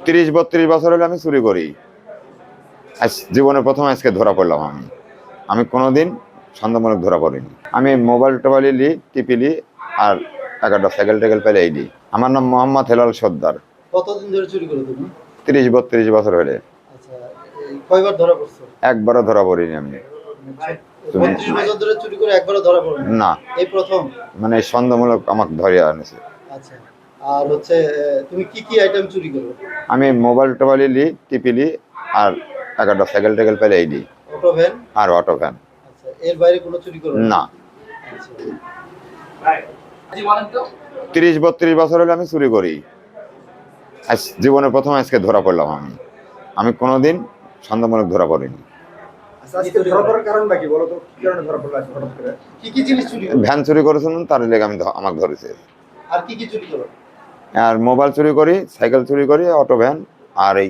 30-32 বছর হলে আমি চুরি করি। আজ জীবনে প্রথম আজকে ধরা পড়লাম আমি কোনোদিন সন্দেহমূলক ধরা পড়িনি। আমি মোবাইল টোবাইল লি টিপিলি আর একটা সাইকেল টাইকেল পেলে এই দিই। আমার নাম মোহাম্মদ হেলাল সর্দার। কতদিন ধরে চুরি করো তুমি? 30-32 বছর হলে। আচ্ছা, কয়বার ধরা পড়ছো? একবারও ধরা পড়িনি আমি। 32 বছর ধরে চুরি করে একবারও ধরা পড়নি? না, এই প্রথম। মানে সন্দেহমূলক আমাকে ধরে আনেছে। আচ্ছা, আর হচ্ছে তুমি কি কি আইটেম চুরি করো? আমি মোবাইল টোবাইল লি টিপিলি আর একটা সাইকেল টাইকেল পেলে এই দিই। অটো ভ্যান আর অটো ভ্যান। আচ্ছা, এর বাইরে কোনো চুরি করো না। আচ্ছা, 30-32 বছর হলে আমি চুরি করি। আজ জীবনে প্রথম আজকে ধরা পড়লাম আমি কোনোদিন সন্দেহমূলক ধরা পড়িনি। আজকে ধরা পড়ার কারণটা কি বলো তো? কি কারণে ধরা পড়লো আজকে হঠাৎ করে? কি কি জিনিস চুরি করো? ভ্যান চুরি করেছিলাম, তার লেগে আমাকে ধরেছে। আর কি কি চুরি করো? আর মোবাইল চুরি করি, সাইকেল চুরি করি, অটো ভ্যান আর এই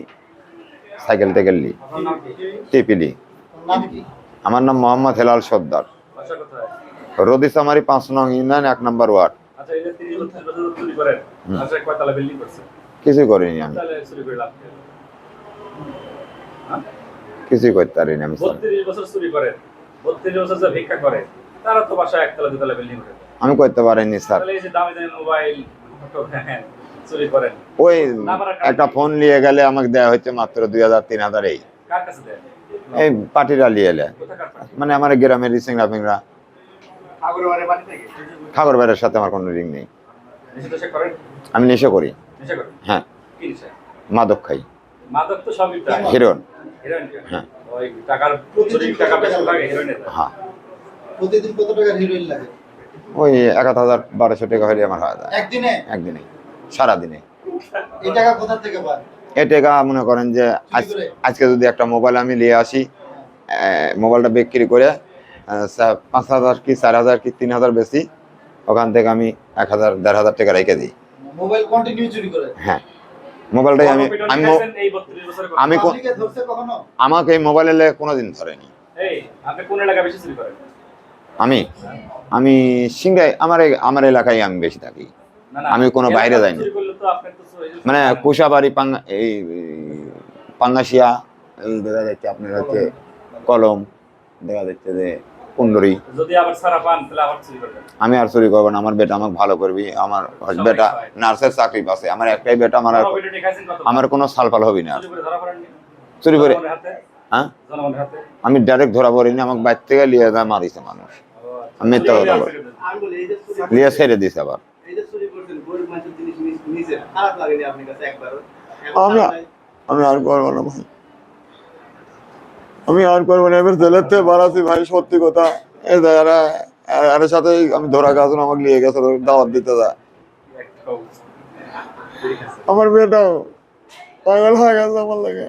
সাইকেল টাইকেল লি টিপিলি। নাম কি? আমার নাম মোহাম্মদ হেলাল সর্দার। রদিসামারি 5 নং ইউনিয়ন 1 নম্বর ওয়ার্ড। আচ্ছা, এই যে 30-32 বছর চুরি করেন, আচ্ছা কয়তলা বিল্ডিং করছে? কিছুই করিনি আমি। তাহলে চুরি করে লাভ কি? হ্যাঁ, কিছুই করতে পারিনি আমি। 32 বছর চুরি করেন, 32 বছর যে ভিক্ষা করে তারা তো বাসায় একতলা দুতলা বিল্ডিং করে। আমি করতে পারিনি স্যার। তাহলে এই যে দামি দামি মোবাইল চুরি করেন, ওই একটা ফোন নিয়ে গেলে আমাকে দেওয়া হচ্ছে মাত্র 2000-3000 এই। কার কাছে দেন? এই পার্টিরা নিয়ে এলে, কোথাকার পার্টি? মানে আমার গ্রামের রিসিংরা ফিংরা। ঠাকুরবাড়ির বাড়ি থেকে? ঠাকুর ভাইয়ের সাথে আমার কোনো রিং নেই। নেশা টেশা করেন? আমি নেশা করি। নেশা করেন? হ্যাঁ, কি নেশা? মাদক খাই। মাদক তো সবই প্রায়। হিরোইন। হিরোইন? হ্যাঁ। ওই টাকার চুরির টাকা বেশি লাগে হিরোইনের। হ্যাঁ, প্রতিদিন কত টাকার হিরোইন লাগে? ওই 1000-1200 টাকা হলে আমার হয় যায় একদিনে? একদিনে, সারাদিনে। এই টাকা কোথা থেকে পান? এই টাকা মনে করেন যে আজকে যদি একটা মোবাইল আমি নিয়ে আসি, মোবাইলটা বিক্রি করে 5000 কি 4000 কি 3000 বেশি, ওখান থেকে আমি 1000-1500 টাকা রেখে দিই। মোবাইল কন্টিনিউ চুরি করে? হ্যাঁ, মোবাইলটাই আমি এই 32 বছরে পাবলিকে ধরছে কখনো? আমাকে এই মোবাইলে কোনোদিন ধরেনি। এই আপনি কোন এলাকা বেশি চুরি করেন? আমি সিংড়ায়, আমার এলাকায় আমি বেশি থাকি। আমি কোনো বাইরে যাইনি। মানে কুশাবাড়ি এই পাঙ্গাসিয়া, এই দেখা যাচ্ছে আপনার হচ্ছে কলম, দেখা যাচ্ছে যে কুন্ডরি। যদি আবার সারা পান তাহলে আবার চুরি করবেন? আমি আর চুরি করবো না, আমার বেটা আমাকে ভালো করবি। আমার বেটা নার্সের চাকরি পাচ্ছে, আমার একটাই বেটা, আমার কোনো সালফাল হবি না। চুরি করে? হ্যাঁ, আমি ডাইরেক্ট ধরা পড়িনি, আমাকে বাইর থেকে লিয়ে যায় মারিছে মানুষ। আমি তো লিয়ে ছেড়ে দিছে আবার। আমি আর করবো না ভাই, আমি আর করবো না। এবার জেলের থেকে বাড়াচ্ছি ভাই, সত্যি কথা। এর সাথে আমি ধরা গেছে, আমাকে নিয়ে গেছে দাওয়াত দিতে যায়। আমার মেয়েটাও পাগল হয়ে গেছে আমার লাগে।